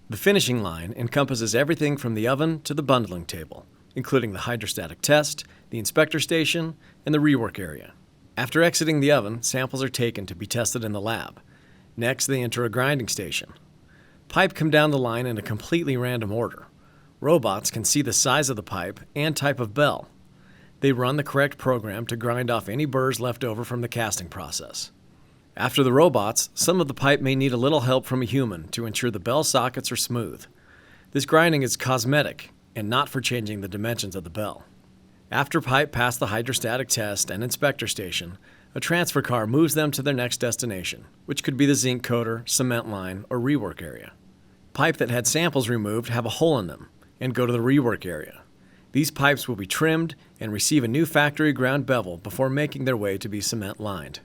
The finishing line encompasses everything from the oven to the bundling table, including the hydrostatic test, the inspector station, and the rework area. After exiting the oven, samples are taken to be tested in the lab. Next, they enter a grinding station. Pipe come down the line in a completely random order. Robots can see the size of the pipe and type of bell. They run the correct program to grind off any burrs left over from the casting process. After the robots, some of the pipe may need a little help from a human to ensure the bell sockets are smooth. This grinding is cosmetic and not for changing the dimensions of the bell. After pipe pass the hydrostatic test and inspector station, a transfer car moves them to their next destination, which could be the zinc coater, cement line, or rework area. Pipe that had samples removed have a hole in them and go to the rework area. These pipes will be trimmed and receive a new factory ground bevel before making their way to be cement lined.